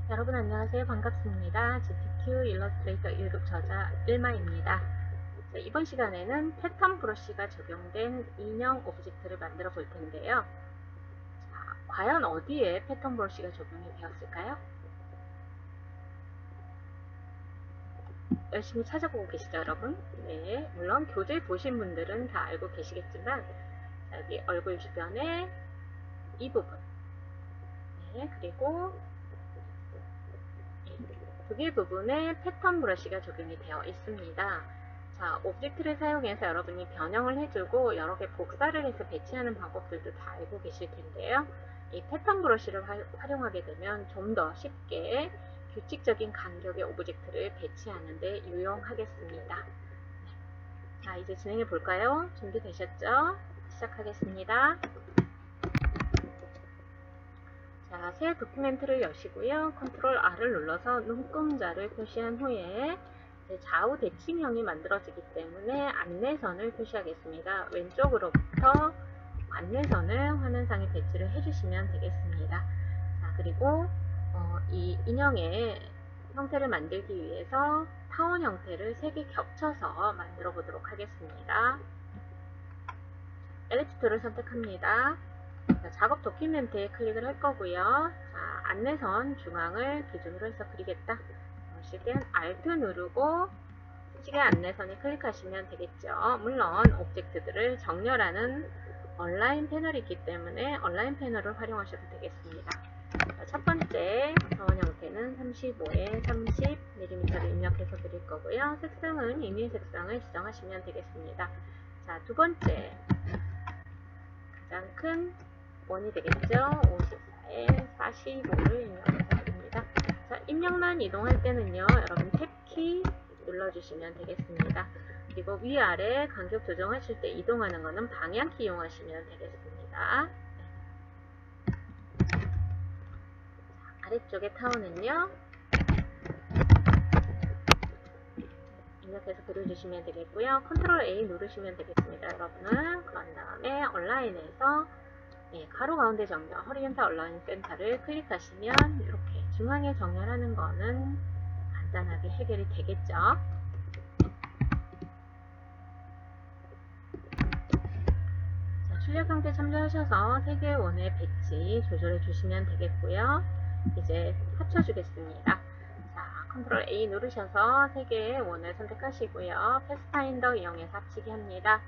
여러분 안녕하세요. 반갑습니다. GTQ 일러스트레이터 1급 저자 일마입니다. 이번 시간에는 패턴 브러쉬가 적용된 인형 오브젝트를 만들어 볼 텐데요. 과연 어디에 패턴 브러쉬가 적용이 되었을까요? 열심히 찾아보고 계시죠, 여러분? 네, 물론 교재 보신 분들은 다 알고 계시겠지만 여기 얼굴 주변에 이 부분, 네, 그리고 두 개 부분에 패턴 브러쉬가 적용이 되어 있습니다. 자, 오브젝트를 사용해서 여러분이 변형을 해주고 여러 개 복사를 해서 배치하는 방법들도 다 알고 계실 텐데요. 이 패턴 브러쉬를 활용하게 되면 좀 더 쉽게 규칙적인 간격의 오브젝트를 배치하는 데 유용하겠습니다. 자, 이제 진행해 볼까요? 준비되셨죠? 시작하겠습니다. 자, 새 도큐멘트를 여시고요. 컨트롤 R을 눌러서 눈금자를 표시한 후에 좌우 대칭형이 만들어지기 때문에 안내선을 표시하겠습니다. 왼쪽으로부터 안내선을 화면상에 배치를 해주시면 되겠습니다. 자, 그리고 이 인형의 형태를 만들기 위해서 타원 형태를 3개 겹쳐서 만들어 보도록 하겠습니다. 엘립스 툴을 선택합니다. 자, 작업 도큐멘트에 클릭을 할 거고요. 자, 안내선 중앙을 기준으로 해서 그리겠다. 그러실 땐 Alt 누르고 수직의 안내선에 클릭하시면 되겠죠. 물론 오브젝트들을 정렬하는 온라인 패널이 있기 때문에 온라인 패널을 활용하셔도 되겠습니다. 자, 첫 번째 타원 형태는 35에 30mm를 입력해서 그릴 거고요. 색상은 임의 색상을 지정하시면 되겠습니다. 자, 두 번째 가장 큰 원이 되겠죠. 54에 45를 입력해서 드립니다. 자, 입력란 이동할 때는요, 여러분 탭키 눌러주시면 되겠습니다. 그리고 위아래 간격 조정하실 때 이동하는 거는 방향키 이용하시면 되겠습니다. 자, 아래쪽에 타원은요, 입력해서 그려주시면 되겠고요. 컨트롤 A 누르시면 되겠습니다, 여러분은. 그런 다음에 온라인에서 가로 가운데 정렬, 허리엔탈 얼라인 센터를 클릭하시면 이렇게 중앙에 정렬하는 거는 간단하게 해결이 되겠죠. 자, 출력 형태 참조하셔서 3개의 원의 배치 조절해 주시면 되겠고요. 이제 합쳐주겠습니다. 자, 컨트롤 A 누르셔서 3개의 원을 선택하시고요. 패스파인더 이용해서 합치기 합니다.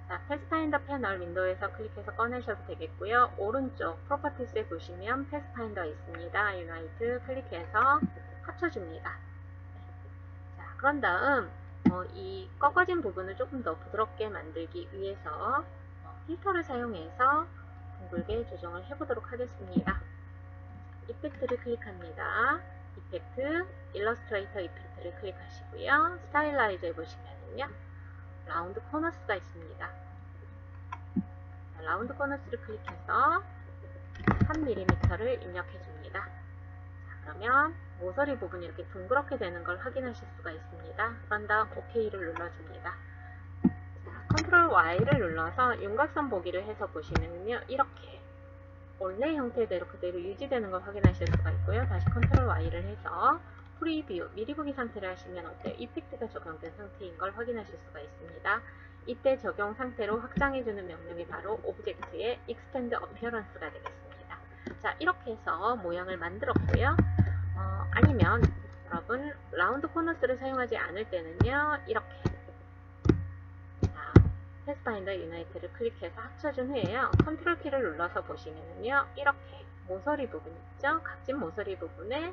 자, 패스파인더 패널 윈도우에서 클릭해서 꺼내셔도 되겠고요. 오른쪽 프로퍼티스에 보시면 패스파인더 있습니다. 유나이트 클릭해서 합쳐줍니다. 자, 그런 다음 이 꺾어진 부분을 조금 더 부드럽게 만들기 위해서 필터를 사용해서 둥글게 조정을 해보도록 하겠습니다. 이펙트를 클릭합니다. 이펙트, 일러스트레이터 이펙트를 클릭하시고요. 스타일라이저에 보시면은요, 라운드 코너스가 있습니다. 자, 라운드 코너스를 클릭해서 3mm를 입력해 줍니다. 자, 그러면 모서리 부분이 이렇게 둥그렇게 되는 걸 확인하실 수가 있습니다. 그런 다음 OK를 눌러줍니다. 자, 컨트롤 Y를 눌러서 윤곽선 보기를 해서 보시면요, 이렇게 원래 형태대로 그대로 유지되는 걸 확인하실 수가 있고요. 다시 컨트롤 Y를 해서 프리뷰, 미리 보기 상태를 하시면 어때요? 이펙트가 적용된 상태인 걸 확인하실 수가 있습니다. 이때 적용 상태로 확장해주는 명령이 바로 오브젝트의 Extend Appearance가 되겠습니다. 자, 이렇게 해서 모양을 만들었고요. 아니면 여러분 라운드 코너스를 사용하지 않을 때는요, 이렇게 패스파인더 유나이트를 클릭해서 합쳐준 후에요. 컨트롤 키를 눌러서 보시면은요, 이렇게 모서리 부분 있죠? 각진 모서리 부분에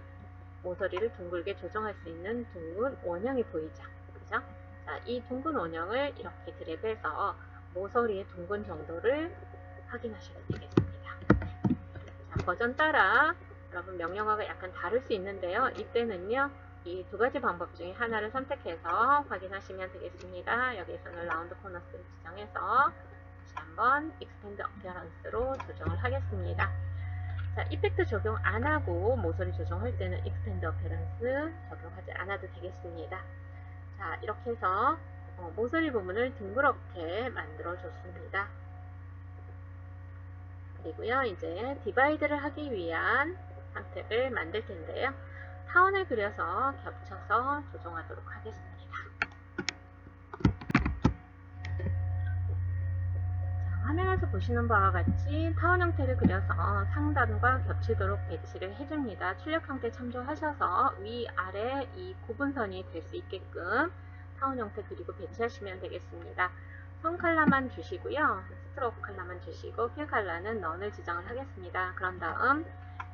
모서리를 둥글게 조정할 수 있는 둥근 원형이 보이죠? 그죠? 자, 이 둥근 원형을 이렇게 드래그해서 모서리의 둥근 정도를 확인하셔도 되겠습니다. 자, 버전 따라 여러분 명령어가 약간 다를 수 있는데요. 이때는요, 이 두 가지 방법 중에 하나를 선택해서 확인하시면 되겠습니다. 여기에서는 라운드 코너스를 지정해서 다시 한번 익스텐드 어피어런스로 조정을 하겠습니다. 자, 이펙트 적용 안 하고 모서리 조정할 때는 익스텐드 어피어런스 적용하지 않아도 되겠습니다. 자, 이렇게 해서 모서리 부분을 둥그렇게 만들어 줬습니다. 그리고요, 이제 디바이드를 하기 위한 상태를 만들 텐데요. 타원을 그려서 겹쳐서 조정하도록 하겠습니다. 화면에서 보시는 바와 같이 타원 형태를 그려서 상단과 겹치도록 배치를 해줍니다. 출력 형태 참조하셔서 위아래 이 구분선이 될 수 있게끔 타원 형태 그리고 배치하시면 되겠습니다. 선 컬러만 주시고요. 스트로크 컬러만 주시고 필 컬러는 넌을 지정을 하겠습니다. 그런 다음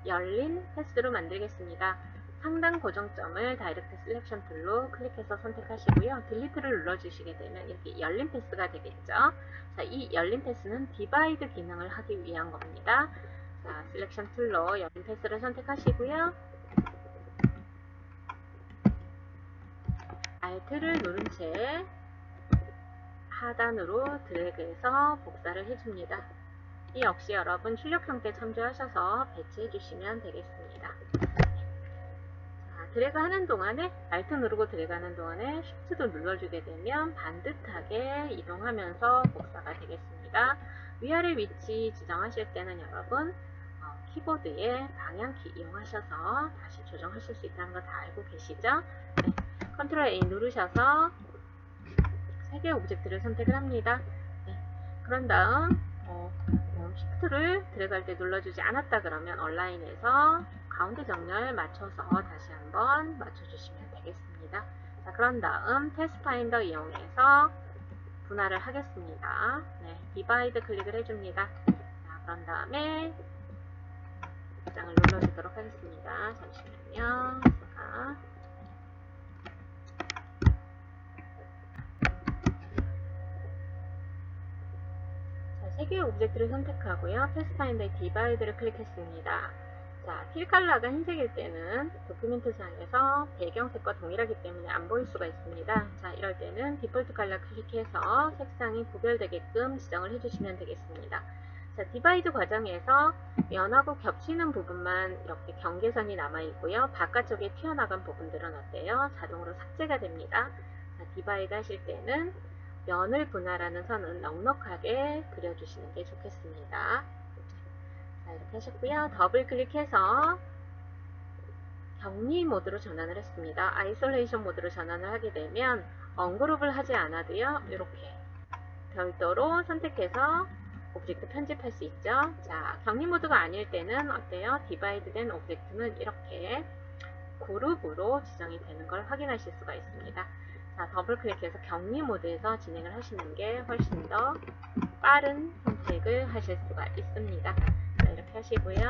열린 패스로 만들겠습니다. 상단 고정점을 다이렉트 셀렉션 툴로 클릭해서 선택하시고요. 딜리트를 눌러주시게 되면 이렇게 열린 패스가 되겠죠. 자, 이 열린 패스는 디바이드 기능을 하기 위한 겁니다. 자, 셀렉션 툴로 열린 패스를 선택하시고요. Alt를 누른 채 하단으로 드래그해서 복사를 해줍니다. 이 역시 여러분 출력 형태 참조하셔서 배치해 주시면 되겠습니다. 드래그 하는 동안에 Alt 누르고 드래그 하는 동안에 Shift도 눌러주게 되면 반듯하게 이동하면서 복사가 되겠습니다. 위아래 위치 지정하실 때는 여러분 키보드에 방향키 이용하셔서 다시 조정하실 수 있다는 거 다 알고 계시죠? 네. Ctrl A 누르셔서 3개의 오브젝트를 선택을 합니다. 네. 그런 다음 Shift를 드래그할 때 눌러주지 않았다 그러면 온라인에서 가운데 정렬 맞춰서 다시 한번 맞춰주시면 되겠습니다. 자, 그런 다음 테스트 파인더 이용해서 분할을 하겠습니다. 네, 디바이드 클릭을 해줍니다. 자, 그런 다음에 장을 눌러주도록 하겠습니다. 잠시만요. 제가 자, 3개의 오브젝트를 선택하고요. 패스파인더의 디바이드를 클릭했습니다. 자, 필 컬러가 흰색일 때는 도큐멘트 상에서 배경색과 동일하기 때문에 안 보일 수가 있습니다. 자, 이럴 때는 디폴트 컬러 클릭해서 색상이 구별되게끔 지정을 해주시면 되겠습니다. 자, 디바이드 과정에서 면하고 겹치는 부분만 이렇게 경계선이 남아있고요. 바깥쪽에 튀어나간 부분들은 어때요? 자동으로 삭제가 됩니다. 자, 디바이드 하실 때는 면을 분할하는 선은 넉넉하게 그려주시는 게 좋겠습니다. 자, 이렇게 하셨고요. 더블 클릭해서 격리 모드로 전환을 했습니다. 아이솔레이션 모드로 전환을 하게 되면 언그룹을 하지 않아도요. 이렇게 별도로 선택해서 오브젝트 편집할 수 있죠. 자, 격리 모드가 아닐 때는 어때요? 디바이드 된 오브젝트는 이렇게 그룹으로 지정이 되는 걸 확인하실 수가 있습니다. 자, 더블 클릭해서 격리 모드에서 진행을 하시는 게 훨씬 더 빠른 선택을 하실 수가 있습니다. 자, 이렇게 하시고요.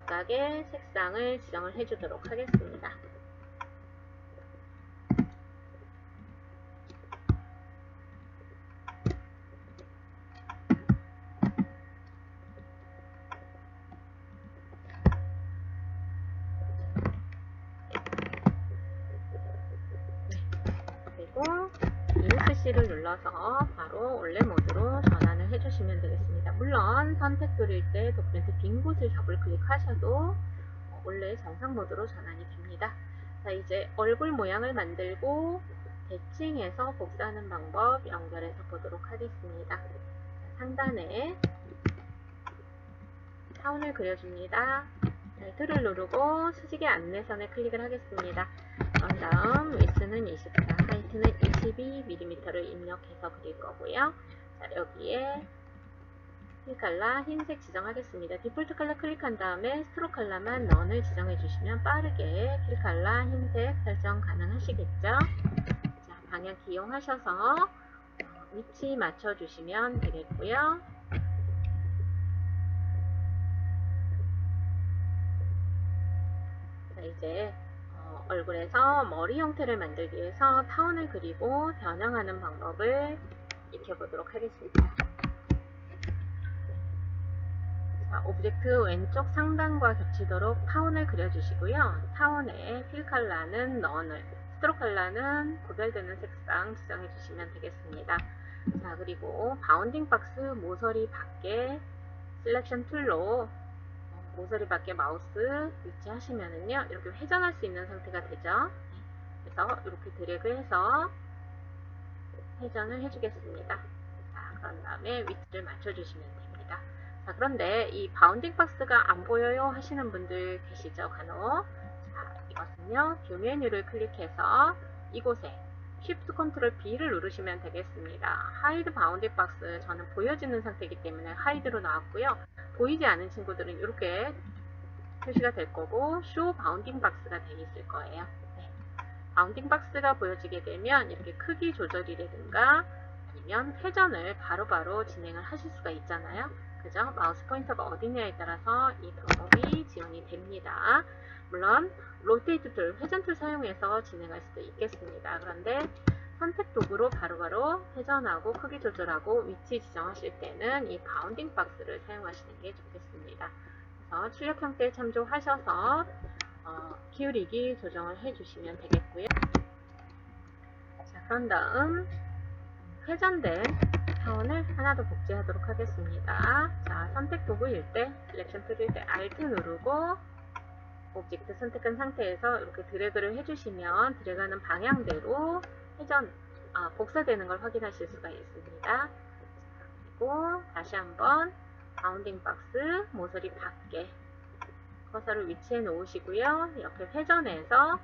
각각의 색상을 지정을 해주도록 하겠습니다. 그리고 ESC를 눌러서 바로 원래 모드로 전환을 해주시면 되겠습니다. 물론 선택 그릴 때 도큐멘트 빈 곳을 더블 클릭하셔도 원래 정상 모드로 전환이 됩니다. 자, 이제 얼굴 모양을 만들고 대칭해서 복사하는 방법 연결해서 보도록 하겠습니다. 자, 상단에 타원을 그려줍니다. Alt를 누르고 수직의 안내선에 클릭을 하겠습니다. 그런 다음 위스는 24, 하이트는 22mm를 입력해서 그릴 거고요. 자, 여기에 필 컬러 흰색 지정하겠습니다. 디폴트 컬러 클릭한 다음에 스트로크 컬러만 넌을 지정해 주시면 빠르게 필 컬러 흰색 설정 가능하시겠죠. 자, 방향키 이용하셔서 위치 맞춰 주시면 되겠고요. 자, 이제 얼굴에서 머리 형태를 만들기 위해서 타원을 그리고 변형하는 방법을 익혀보도록 하겠습니다. 자, 오브젝트 왼쪽 상단과 겹치도록 타원을 그려주시고요. 타원의 필 컬러는 넌을, 스트로크 컬러는 구별되는 색상 지정해 주시면 되겠습니다. 자, 그리고 바운딩 박스 모서리 밖에 셀렉션 툴로 모서리 밖에 마우스 위치하시면은요, 이렇게 회전할 수 있는 상태가 되죠. 그래서 이렇게 드래그해서 회전을 해주겠습니다. 자, 그런 다음에 위치를 맞춰주시면 됩니다. 자, 그런데 이 바운딩 박스가 안 보여요 하시는 분들 계시죠, 간혹. 자, 것은요, 뷰 메뉴를 클릭해서 이곳에 Shift Ctrl B를 누르시면 되겠습니다. Hide Bounded Box, 저는 보여지는 상태이기 때문에 Hide로 나왔고요. 보이지 않은 친구들은 이렇게 표시가 될 거고 Show Bounding Box가 되어 있을 거예요. 네. 바운딩 박스가 보여지게 되면 이렇게 크기 조절이라든가 아니면 회전을 바로바로 진행을 하실 수가 있잖아요. 그죠? 마우스 포인터가 어디냐에 따라서 이 방법이 지원이 됩니다. 물론 로테이트 툴, 회전 툴 사용해서 진행할 수도 있겠습니다. 그런데 선택 도구로 바로바로 회전하고 크기 조절하고 위치 지정하실 때는 이 바운딩 박스를 사용하시는 게 좋겠습니다. 그래서 출력 형태 참조하셔서 기울이기 조정을 해주시면 되겠고요. 자, 그런 다음 회전된 타원을 하나 더 복제하도록 하겠습니다. 자, 선택 도구일 때, 셀렉션 툴일 때 Alt 누르고 오브젝트 선택한 상태에서 이렇게 드래그를 해주시면 드래그하는 방향대로 복사되는 걸 확인하실 수가 있습니다. 그리고 다시 한번 바운딩 박스 모서리 밖에 커서를 위치해 놓으시고요. 이렇게 회전해서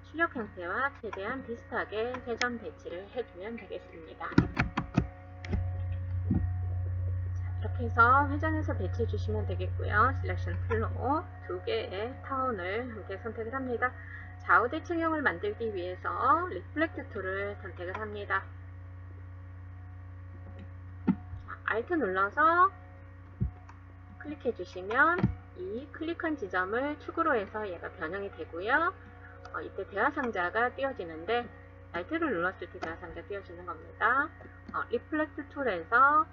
출력 형태와 최대한 비슷하게 회전 배치를 해주면 되겠습니다. 자, 이렇게 해서 회전해서 배치해 주시면 되겠고요. 셀렉션 툴로 두 개의 타운을 함께 선택을 합니다. 좌우 대칭형을 만들기 위해서 리플렉트 툴을 선택을 합니다. 자, Alt 눌러서 클릭해 주시면 이 클릭한 지점을 축으로 해서 얘가 변형이 되고요. 이때 대화상자가 띄어지는데 Alt를 눌렀을 때 대화상자 띄어지는 겁니다. 리플렉트 툴에서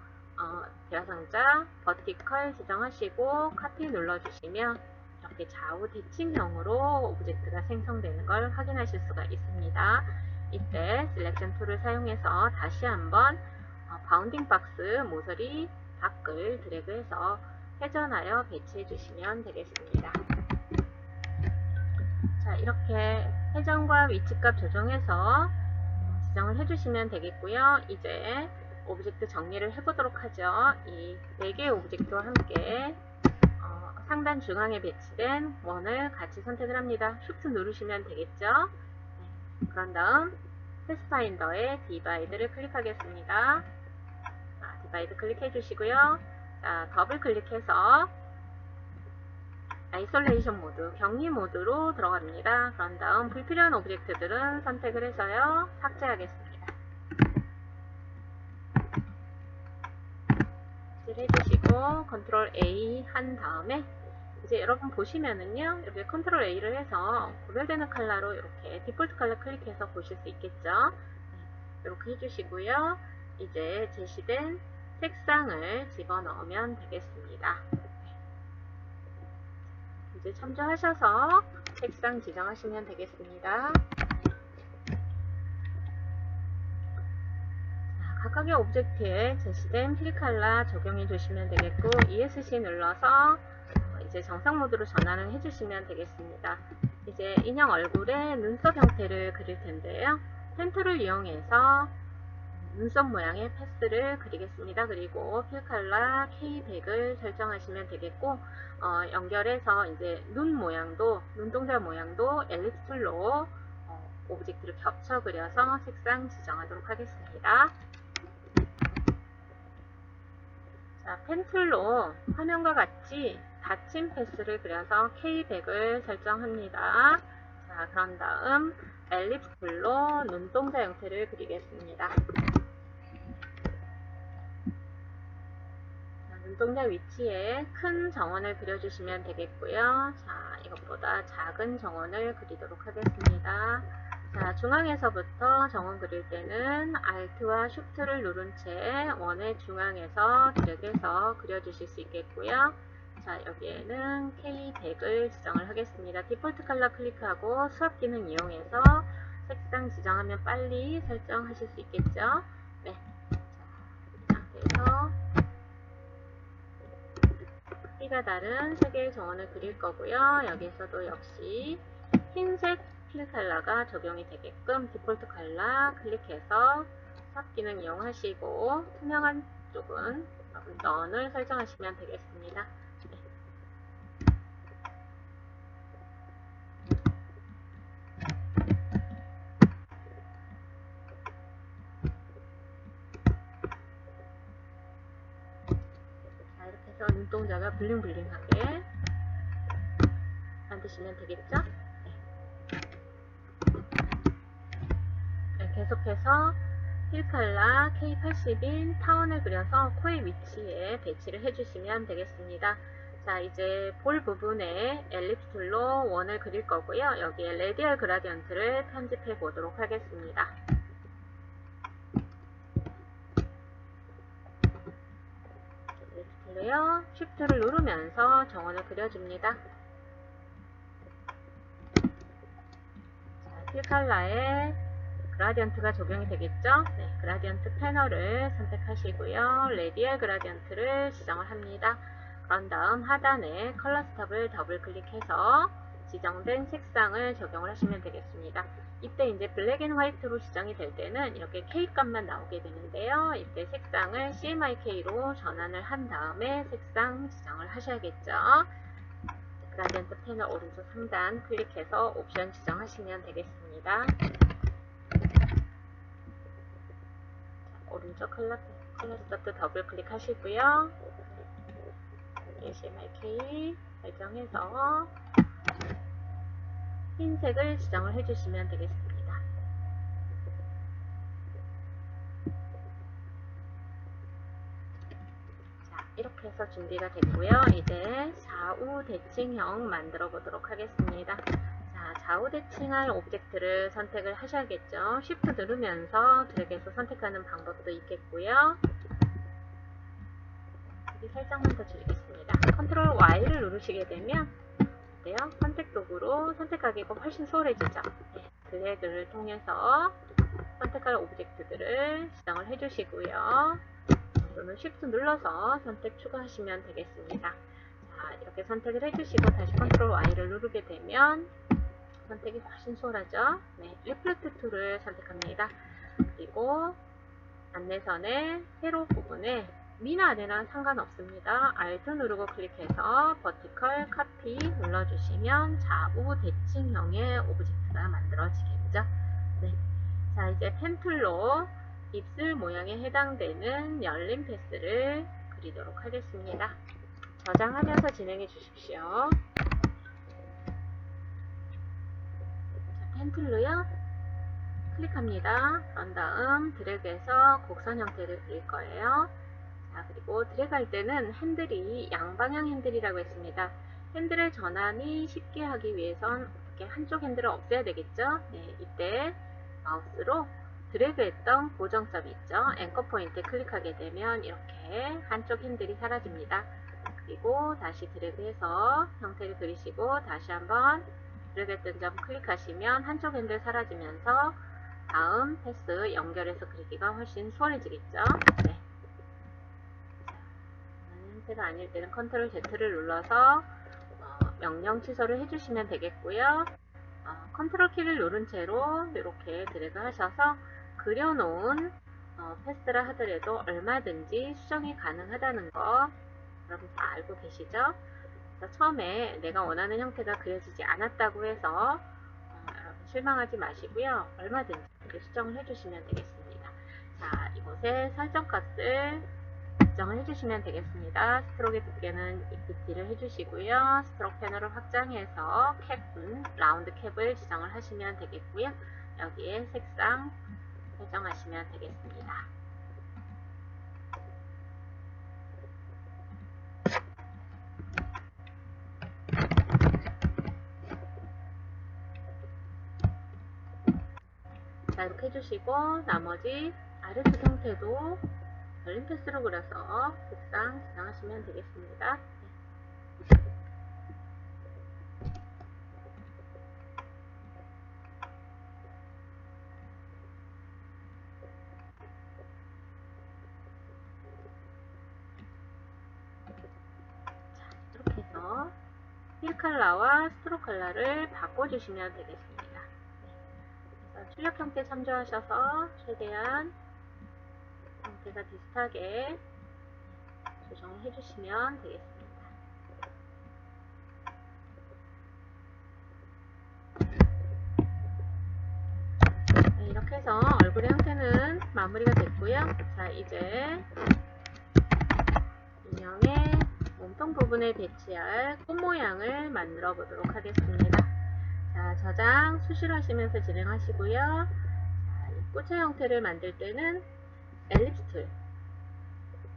대화상자 버티컬 지정하시고 카피 눌러주시면 이렇게 좌우 대칭형으로 오브젝트가 생성되는 걸 확인하실 수가 있습니다. 이때 셀렉션 툴을 사용해서 다시 한번 바운딩 박스 모서리 밖을 드래그해서 회전하여 배치해 주시면 되겠습니다. 자, 이렇게 회전과 위치값 조정해서 지정을 해주시면 되겠고요. 이제 오브젝트 정리를 해보도록 하죠. 이 4개의 오브젝트와 함께 상단 중앙에 배치된 원을 같이 선택을 합니다. Shift 누르시면 되겠죠. 네, 그런 다음 패스파인더에 디바이드를 클릭하겠습니다. 자, 디바이드 클릭해 주시고요. 자, 더블 클릭해서 아이솔레이션 모드, 격리 모드로 들어갑니다. 그런 다음 불필요한 오브젝트들은 선택을 해서요, 삭제하겠습니다. 삭제를 해주시고 컨트롤 A 한 다음에 이제 여러분 보시면은요, 이렇게 컨트롤 A를 해서 구별되는 컬러로 이렇게 디폴트 컬러 클릭해서 보실 수 있겠죠. 네, 이렇게 해주시고요. 이제 제시된 색상을 집어넣으면 되겠습니다. 이제 참조하셔서 색상 지정하시면 되겠습니다. 각각의 오브젝트에 제시된 필 컬러 적용해 주시면 되겠고, ESC 눌러서 이제 정상 모드로 전환을 해주시면 되겠습니다. 이제 인형 얼굴에 눈썹 형태를 그릴 텐데요. 펜 툴을 이용해서 눈썹 모양의 패스를 그리겠습니다. 그리고 필 컬러 K100을 설정하시면 되겠고, 연결해서 이제 눈동자 모양도 엘립스 툴로 오브젝트를 겹쳐 그려서 색상 지정하도록 하겠습니다. 자, 펜 툴로 화면과 같이 닫힌 패스를 그려서 K100을 설정합니다. 자, 그런 다음 엘립스 툴로 눈동자 형태를 그리겠습니다. 눈동자 위치에 큰 정원을 그려주시면 되겠고요. 자, 이것보다 작은 정원을 그리도록 하겠습니다. 자, 중앙에서부터 정원 그릴 때는 Alt와 Shift를 누른 채 원의 중앙에서 드래그해서 그려주실 수 있겠고요. 자, 여기에는 K100을 지정을 하겠습니다. 디폴트 컬러 클릭하고 수압 기능 이용해서 색상 지정하면 빨리 설정하실 수 있겠죠. 네. 자, 이 상태에서 크기가 다른 3개의 정원을 그릴 거고요. 여기서도 역시 흰색 필 컬러가 적용이 되게끔 디폴트 컬러 클릭해서 삽 기능 이용하시고 투명한 쪽은 넌을 설정하시면 되겠습니다. 눈동자가 블링블링하게 만드시면 되겠죠? 네, 계속해서 힐칼라 K80인 타원을 그려서 코의 위치에 배치를 해주시면 되겠습니다. 자, 이제 볼 부분에 엘립스 툴로 원을 그릴 거고요. 여기에 레디얼 그라디언트를 편집해 보도록 하겠습니다. 엘립스 툴로요. 쉬프트를 누르면서 정원을 그려줍니다. 자, 힐칼라에 그라디언트가 적용이 되겠죠? 네, 그라디언트 패널을 선택하시고요. 레디얼 그라디언트를 지정을 합니다. 그런 다음 하단에 컬러 스톱을 더블 클릭해서 지정된 색상을 적용을 하시면 되겠습니다. 이때 이제 블랙 앤 화이트로 지정이 될 때는 이렇게 K 값만 나오게 되는데요. 이때 색상을 CMYK로 전환을 한 다음에 색상 지정을 하셔야겠죠. 그라디언트 패널 오른쪽 상단 클릭해서 옵션 지정하시면 되겠습니다. 오른쪽 컬러 스톱도 더블 클릭하시고요. CMYK 설정해서 흰색을 지정을 해주시면 되겠습니다. 자, 이렇게 해서 준비가 됐고요. 이제 좌우 대칭형 만들어 보도록 하겠습니다. 자, 좌우 대칭할 오브젝트를 선택을 하셔야겠죠. Shift 누르면서 드래그해서 선택하는 방법도 있겠고요. 여기 살짝만 더 줄이겠습니다. 컨트롤 Y를 누르시게 되면 어때요? 선택 도구로 선택하기가 훨씬 수월해지죠. 네, 드래그를 통해서 선택할 오브젝트들을 지정을 해주시고요. 또는 Shift 눌러서 선택 추가하시면 되겠습니다. 자, 이렇게 선택을 해주시고 다시 컨트롤 Y를 누르게 되면 선택이 훨씬 수월하죠. 네, 리플렉트 툴을 선택합니다. 그리고 안내선의 세로 부분에 미나 아래나 상관없습니다. Alt 누르고 클릭해서 버티컬 카피 눌러주시면 좌우 대칭형의 오브젝트가 만들어지겠죠. 네. 자, 이제 펜 툴로 입술 모양에 해당되는 열린 패스를 그리도록 하겠습니다. 저장하면서 진행해 주십시오. 자, 펜 툴로요. 클릭합니다. 그런 다음 드래그해서 곡선 형태를 그릴 거예요. 자, 그리고 드래그 할 때는 핸들이 양방향 핸들이라고 했습니다. 핸들의 전환이 쉽게 하기 위해선 이렇게 한쪽 핸들을 없애야 되겠죠? 네, 이때 마우스로 드래그 했던 고정점 있죠? 앵커 포인트에 클릭하게 되면 이렇게 한쪽 핸들이 사라집니다. 그리고 다시 드래그해서 형태를 그리시고 다시 한번 드래그 했던 점 클릭하시면 한쪽 핸들 사라지면서 다음 패스 연결해서 그리기가 훨씬 수월해지겠죠? 네. 형태가 아닐 때는 컨트롤 Z를 눌러서 명령 취소를 해주시면 되겠고요. 컨트롤 키를 누른 채로 이렇게 드래그 하셔서 그려놓은 패스라 하더라도 얼마든지 수정이 가능하다는 거 여러분 다 알고 계시죠? 그래서 처음에 내가 원하는 형태가 그려지지 않았다고 해서 여러분 실망하지 마시고요. 얼마든지 수정을 해주시면 되겠습니다. 자, 이곳에 설정 값을 지정을 해주시면 되겠습니다. 스트로크의 두께는 EPT를 해주시고요. 스트로크 패널을 확장해서 라운드 캡을 지정을 하시면 되겠고요. 여기에 색상 설정하시면 되겠습니다. 자, 이렇게 해주시고 나머지 아래쪽 형태도 열린 패스로 그려서 색상 지정하시면 되겠습니다. 이렇게 해서 힐 컬러와 스트로크 컬러를 바꿔주시면 되겠습니다. 그래서 출력 형태 참조하셔서 최대한 형태가 비슷하게 조정을 해주시면 되겠습니다. 네, 이렇게 해서 얼굴의 형태는 마무리가 됐고요. 자, 이제 인형의 몸통 부분에 배치할 꽃 모양을 만들어 보도록 하겠습니다. 자, 저장 수실하시면서 진행하시고요. 자, 이 꽃의 형태를 만들 때는 엘립스 툴,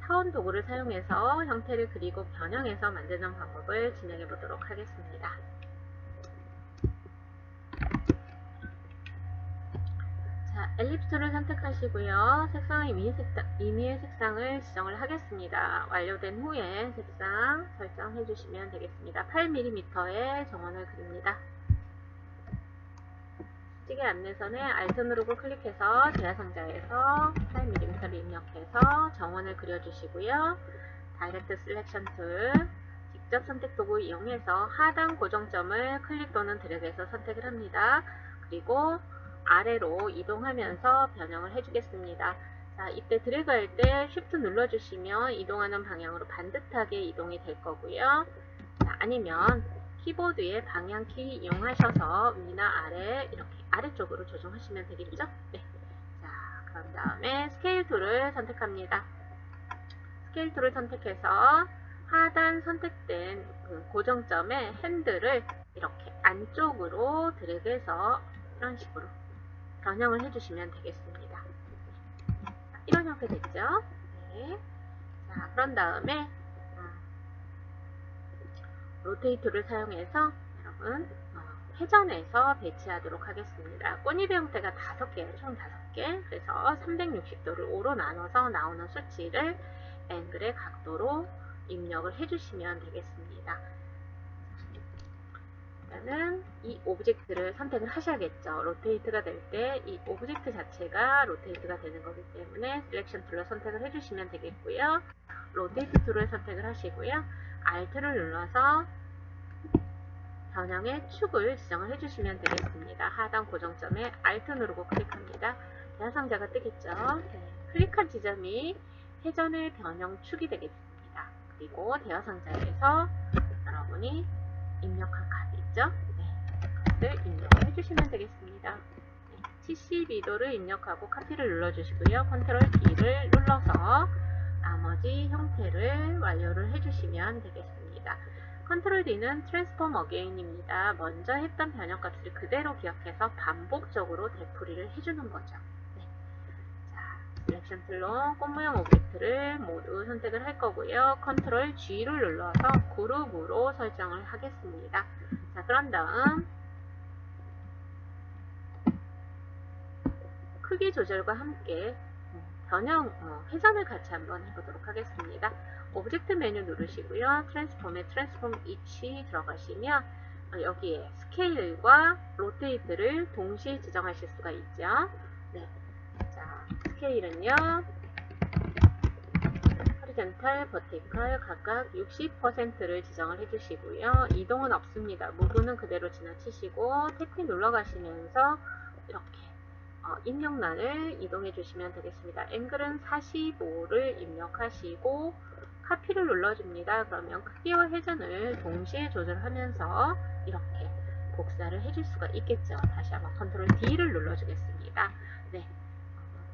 타원 도구를 사용해서 형태를 그리고 변형해서 만드는 방법을 진행해 보도록 하겠습니다. 자, 엘립스 툴을 선택하시고요. 색상의 임의의 색상을 지정을 하겠습니다. 완료된 후에 색상 설정해 주시면 되겠습니다. 8mm의 정원을 그립니다. 수직의 안내선에 Alt 누르고 클릭해서 대화상자에서 8mm를 입력해서 정원을 그려주시고요. 다이렉트 셀렉션 툴, 직접 선택 도구 이용해서 하단 고정점을 클릭 또는 드래그해서 선택을 합니다. 그리고 아래로 이동하면서 변형을 해주겠습니다. 자, 이때 드래그 할 때 Shift 눌러주시면 이동하는 방향으로 반듯하게 이동이 될 거고요. 자, 아니면 키보드의 방향키 이용하셔서 위나 아래 이렇게 아래쪽으로 조정하시면 되겠죠? 네. 자, 그런 다음에 스케일 툴을 선택합니다. 스케일 툴을 선택해서 하단 선택된 그 고정점의 핸들을 이렇게 안쪽으로 드래그해서 이런 식으로 변형을 해주시면 되겠습니다. 자, 이런 형태 됐죠? 네. 자, 그런 다음에 로테이트를 사용해서 여러분 회전해서 배치하도록 하겠습니다. 꽃잎의 형태가 5개예요. 총 5개. 그래서 360도를 5로 나눠서 나오는 수치를 앵글의 각도로 입력을 해주시면 되겠습니다. 일단은 이 오브젝트를 선택을 하셔야겠죠. 로테이트가 될 때 이 오브젝트 자체가 로테이트가 되는 거기 때문에 셀렉션 툴로 선택을 해주시면 되겠고요. 로테이트 툴을 선택을 하시고요. Alt를 눌러서 변형의 축을 지정을 해주시면 되겠습니다. 하단 고정점에 Alt 누르고 클릭합니다. 대화상자가 뜨겠죠. 네. 클릭한 지점이 회전의 변형 축이 되겠습니다. 그리고 대화상자에서 여러분이 입력한 값 있죠? 네. 그것을 입력을 해주시면 되겠습니다. 네. 72도를 입력하고 카피를 눌러주시고요. 컨트롤 D를 눌러서 나머지 형태를 완료를 해주시면 되겠습니다. 컨트롤 D는 트랜스폼 어게인입니다. 먼저 했던 변형값을 그대로 기억해서 반복적으로 되풀이를 해주는 거죠. 네. 자, 셀렉션 툴로 꽃 모양 오브젝트를 모두 선택을 할 거고요. 컨트롤 G를 눌러서 그룹으로 설정을 하겠습니다. 자, 그런 다음 크기 조절과 함께 변형, 회전을 같이 한번 해보도록 하겠습니다. 오브젝트 메뉴 누르시고요. 트랜스폼에 트랜스폼 이치 들어가시면 여기에 스케일과 로테이트를 동시에 지정하실 수가 있죠. 네. 자, 스케일은요. 호리젠탈, 버티컬 각각 60%를 지정을 해주시고요. 이동은 없습니다. 무브는 그대로 지나치시고 탭키 눌러가시면서 이렇게 입력란을 이동해 주시면 되겠습니다. 앵글은 45를 입력하시고 카피를 눌러줍니다. 그러면 크기와 회전을 동시에 조절하면서 이렇게 복사를 해줄 수가 있겠죠. 다시 한번 컨트롤 D를 눌러주겠습니다. 네,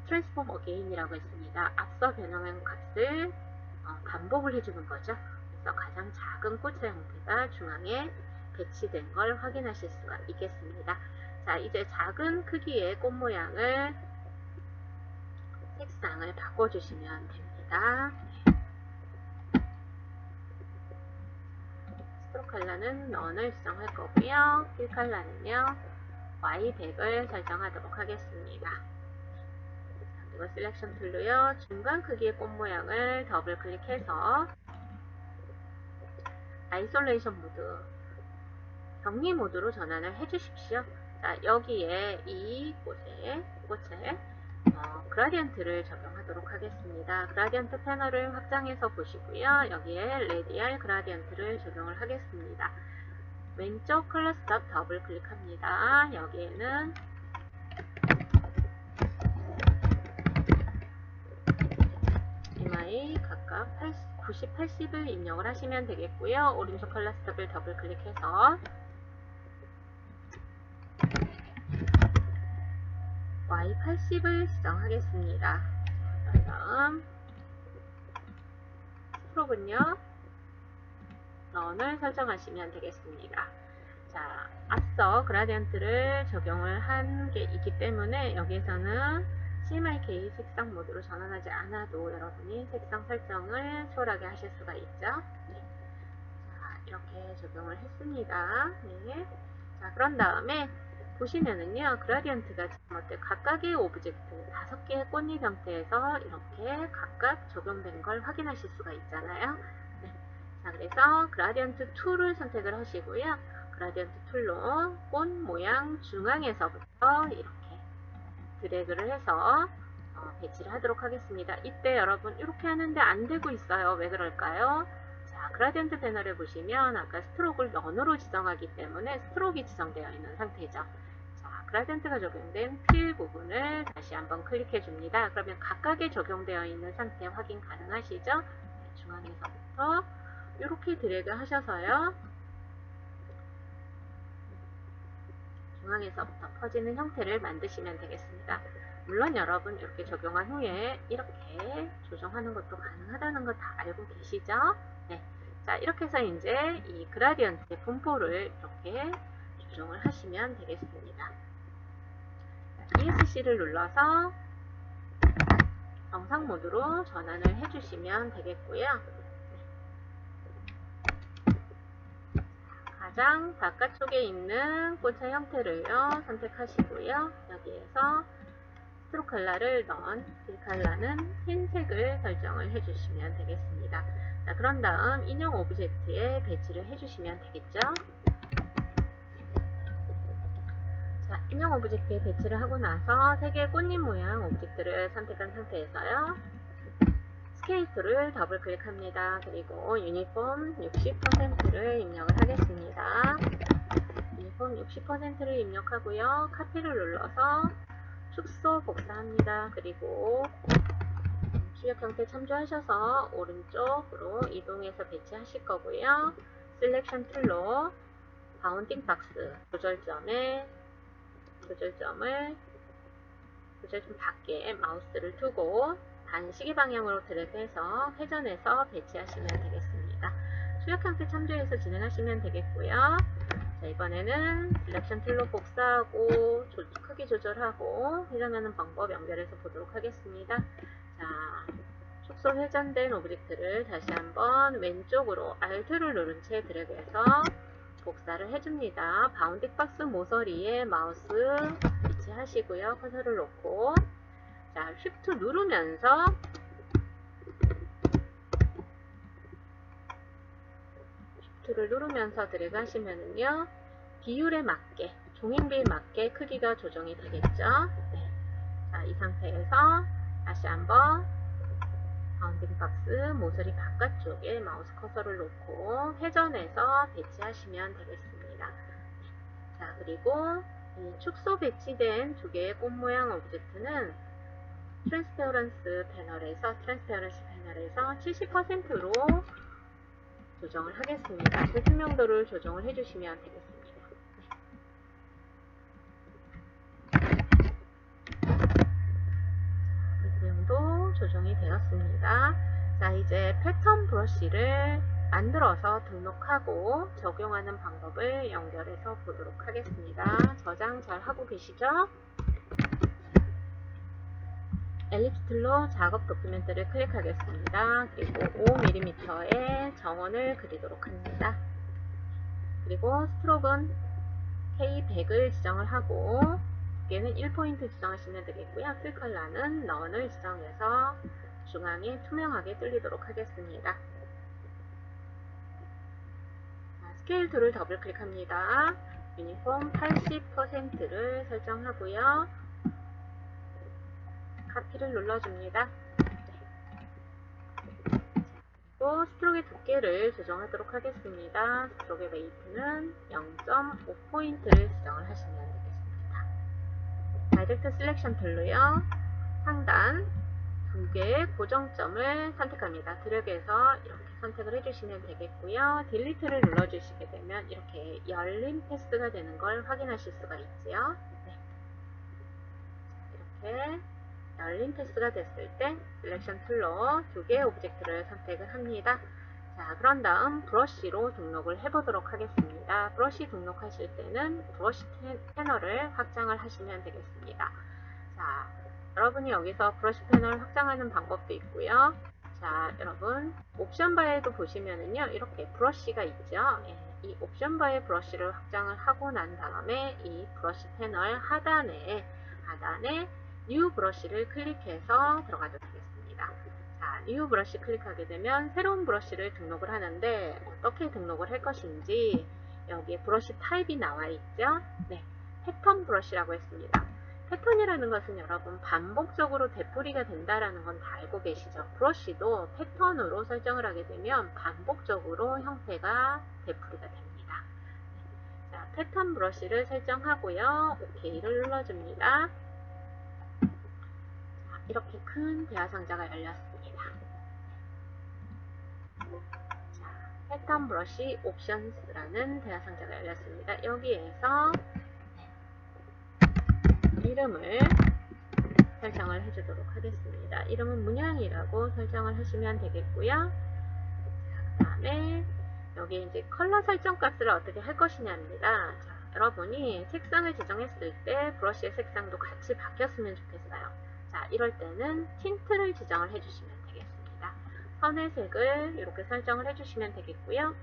트랜스폼 어게인이라고 했습니다. 앞서 변형한 값을 반복을 해주는 거죠. 그래서 가장 작은 꽃의 형태가 중앙에 배치된 걸 확인하실 수가 있겠습니다. 자, 이제 작은 크기의 꽃 모양을 색상을 바꿔주시면 됩니다. 스트로크 컬러는 넌을 지정할 거고요. 필 컬러는요 Y100을 설정하도록 하겠습니다. 그리고 셀렉션 툴로요 중간 크기의 꽃 모양을 더블 클릭해서 아이솔레이션 모드, 격리 모드로 전환을 해주십시오. 자, 여기에 이 꽃에 그라디언트를 적용하도록 하겠습니다. 그라디언트 패널을 확장해서 보시고요. 여기에 레디알 그라디언트를 적용을 하겠습니다. 왼쪽 컬러 스톱 더블 클릭합니다. 여기에는 MI 각각 90, 80을 입력을 하시면 되겠고요. 오른쪽 컬러 스톱을 더블 클릭해서 Y80을 지정하겠습니다. 다음 스트로크는요 넌을 설정하시면 되겠습니다. 자, 앞서 그라디언트를 적용을 한 게 있기 때문에 여기에서는 CMYK 색상 모드로 전환하지 않아도 여러분이 색상 설정을 수월하게 하실 수가 있죠. 네. 자, 이렇게 적용을 했습니다. 네. 자, 그런 다음에 보시면은요, 그라디언트가 지금 어때 각각의 오브젝트 5개의 꽃잎 형태에서 이렇게 각각 적용된 걸 확인하실 수가 있잖아요. 네. 자, 그래서 그라디언트 툴을 선택을 하시고요. 그라디언트 툴로 꽃 모양 중앙에서부터 이렇게 드래그를 해서 배치를 하도록 하겠습니다. 이때 여러분 이렇게 하는데 안 되고 있어요. 왜 그럴까요? 자, 그라디언트 패널에 보시면 아까 스트로크를 넌으로 지정하기 때문에 스트로크가 지정되어 있는 상태죠. 자, 그라디언트가 적용된 필 부분을 다시 한번 클릭해 줍니다. 그러면 각각에 적용되어 있는 상태 확인 가능하시죠? 네, 중앙에서부터 이렇게 드래그 하셔서요. 중앙에서부터 퍼지는 형태를 만드시면 되겠습니다. 물론 여러분 이렇게 적용한 후에 이렇게 조정하는 것도 가능하다는 거 다 알고 계시죠? 네. 자, 이렇게 해서 이제 이 그라디언트의 분포를 이렇게 조정을 하시면 되겠습니다. ESC를 눌러서 정상 모드로 전환을 해주시면 되겠고요. 가장 바깥쪽에 있는 꽃의 형태를요 선택하시고요. 여기에서 스트로크 컬러를 넣은 이 컬러는 흰색을 설정을 해주시면 되겠습니다. 자, 그런 다음 인형 오브젝트에 배치를 해주시면 되겠죠. 자, 인형 오브젝트에 배치를 하고 나서 3개의 꽃잎 모양 오브젝트를 선택한 상태에서요. 스케일 툴을 더블 클릭합니다. 그리고 유니폼 60%를 입력을 하겠습니다. 유니폼 60%를 입력하고요. 카피를 눌러서 축소 복사합니다. 그리고 출력 형태 참조하셔서 오른쪽으로 이동해서 배치하실 거고요. 셀렉션 툴로 바운딩 박스 조절점 밖에 마우스를 두고 반시계 방향으로 드래그해서 회전해서 배치하시면 되겠습니다. 출력 형태 참조해서 진행하시면 되겠고요. 자, 이번에는 셀렉션 툴로 복사하고 크기 조절하고 회전하는 방법 연결해서 보도록 하겠습니다. 자, 축소 회전된 오브젝트를 다시 한번 왼쪽으로 Alt를 누른 채 드래그해서 복사를 해줍니다. 바운딩 박스 모서리에 마우스 위치하시고요. 커서를 놓고 자, Shift 누르면서 Shift를 누르면서 드래그 하시면은요. 비율에 맞게, 종횡비에 맞게 크기가 조정이 되겠죠. 네. 자, 이 상태에서 다시 한번 바운딩 박스 모서리 바깥쪽에 마우스 커서를 놓고 회전해서 배치하시면 되겠습니다. 자, 그리고 이 축소 배치된 2개의 꽃 모양 오브젝트는 트랜스페어런시 패널에서 70%로 조정을 하겠습니다. 투명도를 조정을 해주시면 되겠습니다. 투명도 조정이 되었습니다. 자, 이제 패턴 브러쉬를 만들어서 등록하고 적용하는 방법을 연결해서 보도록 하겠습니다. 저장 잘 하고 계시죠? 엘립스 툴로 작업 도큐멘트를 클릭하겠습니다. 그리고 5mm의 정원을 그리도록 합니다. 그리고 스트로크는 K100을 지정을 하고 두께는 1포인트 지정하시면 되겠고요. 필 컬러는 넌을 지정해서 중앙에 투명하게 뚫리도록 하겠습니다. 스케일 툴을 더블 클릭합니다. 유니폼 80%를 설정하고요. 카피를 눌러줍니다. 그리고 스트로크의 두께를 조정하도록 하겠습니다. 스트로크의 웨이트는 0.5포인트를 지정을 하시면 되겠습니다. 다이렉트 셀렉션 툴로요. 상단 2개의 고정점을 선택합니다. 드래그해서 이렇게 선택을 해주시면 되겠고요. 딜리트를 눌러주시게 되면 이렇게 열린 패스가 되는 걸 확인하실 수가 있지요. 네. 이렇게 열린 패스가 됐을 때 셀렉션 툴로 2개의 오브젝트를 선택을 합니다. 자, 그런 다음 브러쉬로 등록을 해보도록 하겠습니다. 브러쉬 등록하실 때는 브러쉬 패널을 확장을 하시면 되겠습니다. 자, 여러분이 여기서 브러쉬 패널 확장하는 방법도 있고요. 자, 여러분 옵션 바에도 보시면은요, 이렇게 브러쉬가 있죠. 예, 이 옵션 바에 브러쉬를 확장을 하고 난 다음에 이 브러쉬 패널 하단에 뉴 브러쉬를 클릭해서 들어가도록 하겠습니다. 자, 뉴 브러쉬 클릭하게 되면 새로운 브러쉬를 등록을 하는데 어떻게 등록을 할 것인지 여기에 브러쉬 타입이 나와 있죠. 네, 패턴 브러쉬라고 했습니다. 패턴이라는 것은 여러분 반복적으로 되풀이가 된다라는 건 다 알고 계시죠. 브러쉬도 패턴으로 설정을 하게 되면 반복적으로 형태가 되풀이가 됩니다. 자, 패턴 브러쉬를 설정하고요. OK를 눌러줍니다. 자, 이렇게 큰 대화 상자가 열렸습니다. 자, 패턴 브러쉬 옵션스라는 대화 상자가 열렸습니다. 여기에서 이름을 설정을 해주도록 하겠습니다. 이름은 문양이라고 설정을 하시면 되겠고요. 그 다음에 여기 이제 컬러 설정 값을 어떻게 할 것이냐입니다. 자, 여러분이 색상을 지정했을 때 브러쉬의 색상도 같이 바뀌었으면 좋겠어요. 자, 이럴 때는 틴트를 지정을 해주시면 되겠습니다. 선의 색을 이렇게 설정을 해주시면 되겠고요.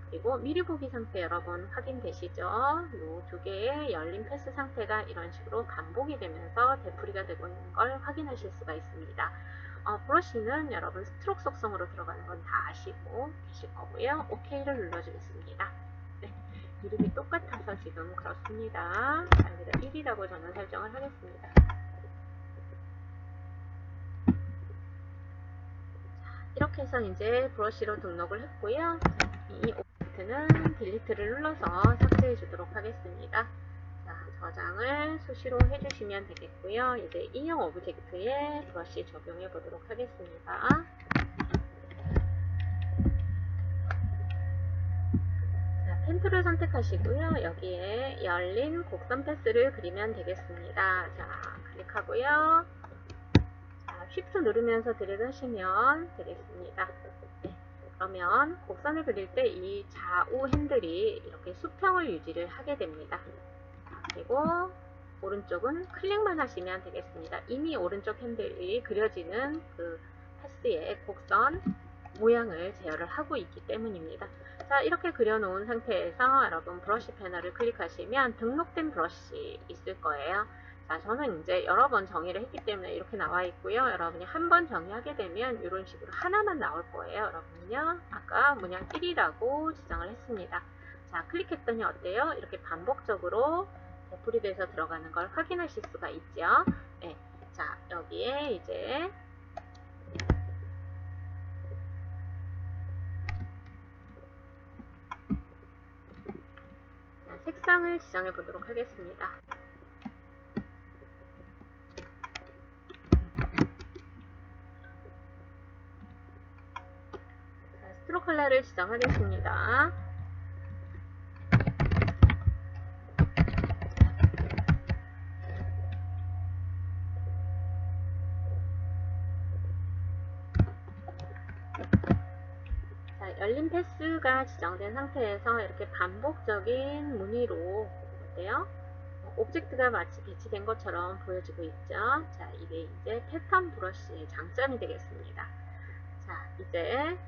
그리고 미리 보기 상태 여러분 확인되시죠? 이 두 개의 열린 패스 상태가 이런 식으로 반복이 되면서 되풀이가 되고 있는 걸 확인하실 수가 있습니다. 브러쉬는 여러분 스트로크 속성으로 들어가는 건 다 아시고 계실 거고요. OK를 눌러주겠습니다. 네, 이름이 똑같아서 지금 그렇습니다. 자, 여기다 1이라고 저는 설정을 하겠습니다. 이렇게 해서 이제 브러쉬로 등록을 했고요. 이 오브젝트는 딜리트를 눌러서 삭제해 주도록 하겠습니다. 자, 저장을 수시로 해주시면 되겠고요. 이제 인형 오브젝트에 브러쉬 적용해 보도록 하겠습니다. 자, 펜툴을 선택하시고요. 여기에 열린 곡선 패스를 그리면 되겠습니다. 자, 클릭하고요. Shift 누르면서 드래그하시면 되겠습니다. 네, 그러면 곡선을 그릴 때 이 좌우 핸들이 이렇게 수평을 유지를 하게 됩니다. 그리고 오른쪽은 클릭만 하시면 되겠습니다. 이미 오른쪽 핸들이 그려지는 그 패스의 곡선 모양을 제어를 하고 있기 때문입니다. 자, 이렇게 그려놓은 상태에서 여러분 브러쉬 패널을 클릭하시면 등록된 브러쉬 있을 거예요. 자, 저는 이제 여러 번 정의를 했기 때문에 이렇게 나와 있고요. 여러분이 한 번 정의하게 되면 이런 식으로 하나만 나올 거예요. 여러분요, 아까 문양 1이라고 지정을 했습니다. 자, 클릭했더니 어때요? 이렇게 반복적으로 되풀이돼서 들어가는 걸 확인하실 수가 있죠. 네, 자, 여기에 이제 색상을 지정해 보도록 하겠습니다. 스트로크 컬러를 지정하겠습니다. 자, 열린 패스가 지정된 상태에서 이렇게 반복적인 무늬로 어때요? 오브젝트가 마치 배치된 것처럼 보여지고 있죠. 자, 이게 이제 패턴 브러쉬의 장점이 되겠습니다. 자, 이제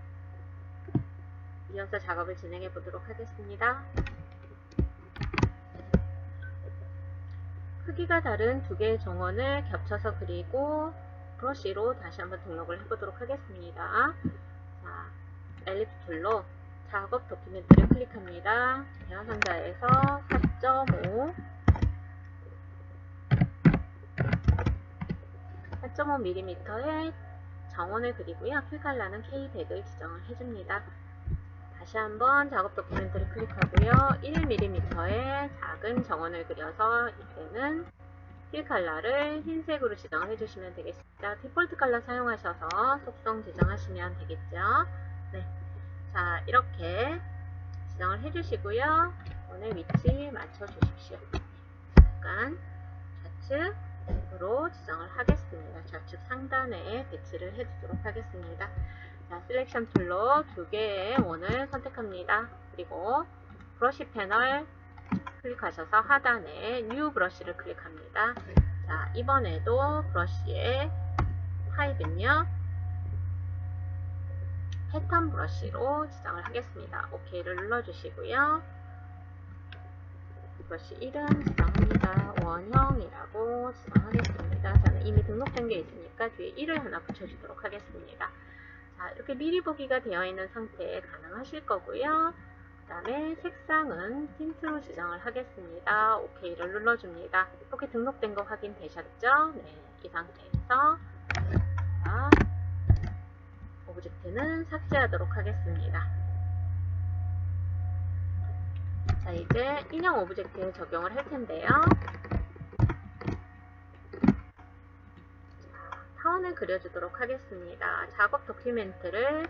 이어서 작업을 진행해 보도록 하겠습니다. 크기가 다른 두 개의 정원을 겹쳐서 그리고 브러쉬로 다시 한번 등록을 해보도록 하겠습니다. 자, 엘립스 툴로 작업 도큐멘트를 클릭합니다. 대화 상자에서 4.5mm의 정원을 그리고요. 필칼라는 K100을 지정을 해줍니다. 다시 한번 작업 도큐멘트를 클릭하고요. 1mm의 작은 정원을 그려서 이때는 필 컬러를 흰색으로 지정을 해주시면 되겠습니다. 디폴트 컬러 사용하셔서 속성 지정하시면 되겠죠. 네, 자, 이렇게 지정을 해주시고요. 원의 위치 맞춰주십시오. 잠깐 좌측으로 지정을 하겠습니다. 좌측 상단에 배치를 해주도록 하겠습니다. 자, 셀렉션 툴로 두 개의 원을 선택합니다. 그리고 브러쉬 패널 클릭하셔서 하단에 뉴 브러쉬를 클릭합니다. 자, 이번에도 브러쉬의 타입은요, 패턴 브러쉬로 지정을 하겠습니다. OK를 눌러주시고요. 브러쉬 이름 지정합니다. 원형이라고 지정하겠습니다. 저는 이미 등록된 게 있으니까 뒤에 1을 하나 붙여주도록 하겠습니다. 자, 이렇게 미리 보기가 되어 있는 상태에 가능하실 거고요. 그 다음에 색상은 틴트로 지정을 하겠습니다. OK를 눌러줍니다. 이렇게 등록된 거 확인되셨죠? 네, 이 상태에서 자, 오브젝트는 삭제하도록 하겠습니다. 자, 이제 인형 오브젝트에 적용을 할 텐데요. 자, 타원을 그려주도록 하겠습니다. 작업 도큐멘트를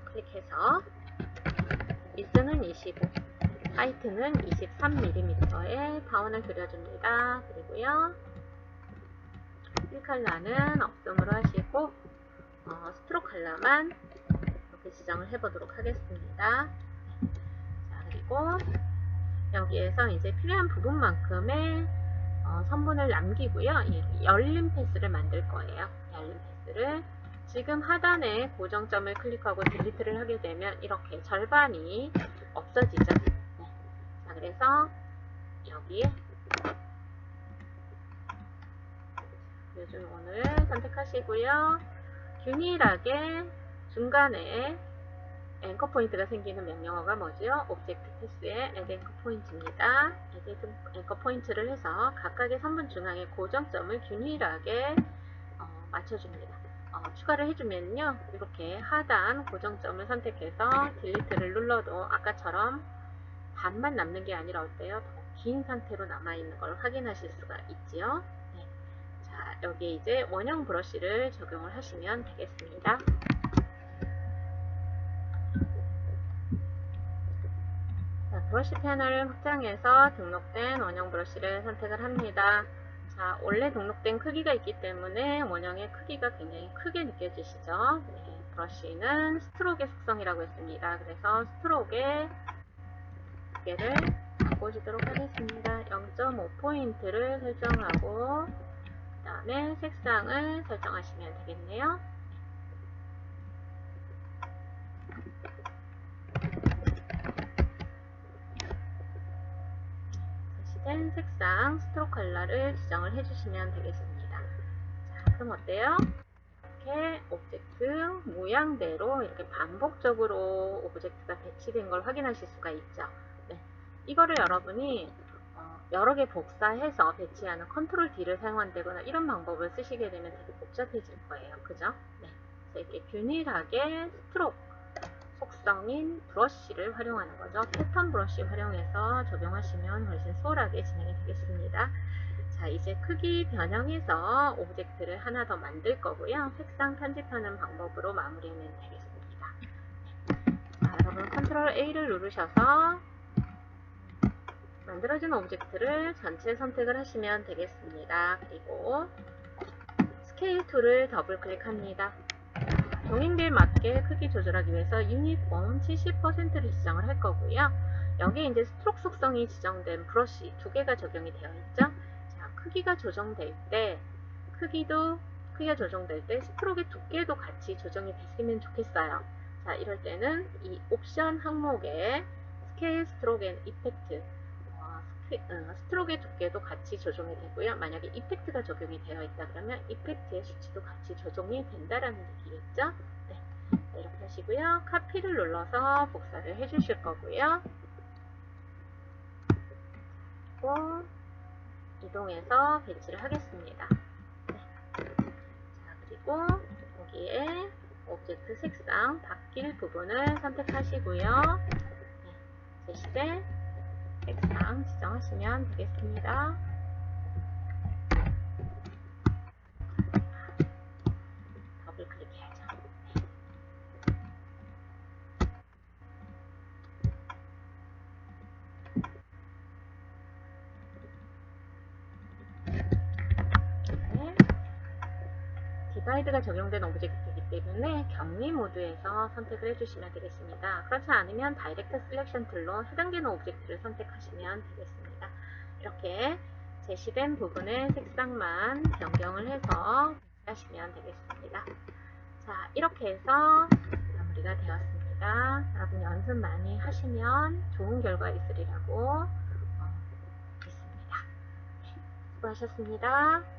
클릭해서 위스는 25, 하이트는 23mm의 타원을 그려줍니다. 그리고요, 필 컬러는 없음으로 하시고 스트로크 컬러만 이렇게 지정을 해보도록 하겠습니다. 자, 그리고 여기에서 이제 필요한 부분만큼의 선분을 남기고요. 열린 패스를 만들 거예요. 열린 패스를 지금 하단에 고정점을 클릭하고 딜리트를 하게 되면 이렇게 절반이 없어지죠. 네. 자, 그래서 여기에 요즘 오늘 선택하시고요. 균일하게 중간에 앵커 포인트가 생기는 명령어가 뭐죠? 오브젝트 패스의 add 앵커 포인트입니다. add 앵커 포인트를 해서 각각의 선분 중앙에 고정점을 균일하게 맞춰줍니다. 추가를 해주면요, 이렇게 하단 고정점을 선택해서 딜리트를 눌러도 아까처럼 반만 남는 게 아니라 어때요? 더 긴 상태로 남아있는 걸 확인하실 수가 있지요. 네. 자, 여기에 이제 원형 브러쉬를 적용을 하시면 되겠습니다. 자, 브러쉬 패널을 확장해서 등록된 원형 브러쉬를 선택을 합니다. 자, 원래 등록된 크기가 있기 때문에 원형의 크기가 굉장히 크게 느껴지시죠? 네, 브러쉬는 스트로크의 속성이라고 했습니다. 그래서 스트로크의 두께를 바꿔주도록 하겠습니다. 0.5포인트를 설정하고 그 다음에 색상을 설정하시면 되겠네요. 된 색상 스트로크 컬러를 지정을 해주시면 되겠습니다. 자, 그럼 어때요? 이렇게 오브젝트 모양대로 이렇게 반복적으로 오브젝트가 배치된 걸 확인하실 수가 있죠. 네, 이거를 여러분이 여러 개 복사해서 배치하는 컨트롤 D를 사용한다거나 이런 방법을 쓰시게 되면 되게 복잡해질 거예요. 그죠? 네, 그래서 이렇게 균일하게 스트로크 속성인 브러쉬를 활용하는 거죠. 패턴 브러쉬 활용해서 적용하시면 훨씬 수월하게 진행이 되겠습니다. 자, 이제 크기 변형해서 오브젝트를 하나 더 만들 거고요. 색상 편집하는 방법으로 마무리하면 되겠습니다. 자, 여러분 컨트롤 A를 누르셔서 만들어진 오브젝트를 전체 선택을 하시면 되겠습니다. 그리고 스케일 툴을 더블 클릭합니다. 동행비에 맞게 크기 조절하기 위해서 유니폼 70%를 지정을 할 거고요. 여기에 이제 스트로크 속성이 지정된 브러쉬 두 개가 적용이 되어 있죠. 자, 크기가 조정될 때 크기가 조정될 때 스트로크의 두께도 같이 조정이 됐으면 좋겠어요. 자, 이럴 때는 이 옵션 항목에 스케일, 스트로크 앤 이펙트 스트로크의 두께도 같이 조정이 되고요. 만약에 이펙트가 적용이 되어 있다 그러면 이펙트의 수치도 같이 조정이 된다라는 얘기겠죠. 네, 이렇게 하시고요. 카피를 눌러서 복사를 해주실 거고요. 그리고 이동해서 배치를 하겠습니다. 네. 자, 그리고 여기에 오브젝트 색상 바뀔 부분을 선택하시고요. 네, 제시대 색상 지정하시면 되겠습니다. 더블 클릭해야죠. 네. 디바이드가 적용된 오브젝트이기 때문에 격리 모드에서 선택을 해주시면 되겠습니다. 그렇지 않으면 다이렉트 셀렉션 툴로 해당되는 오브젝트를 선택하시면 되겠습니다. 이렇게 제시된 부분의 색상만 변경을 해서 배치하시면 되겠습니다. 자, 이렇게 해서 마무리가 되었습니다. 여러분 연습 많이 하시면 좋은 결과 있으리라고 믿습니다. 수고하셨습니다.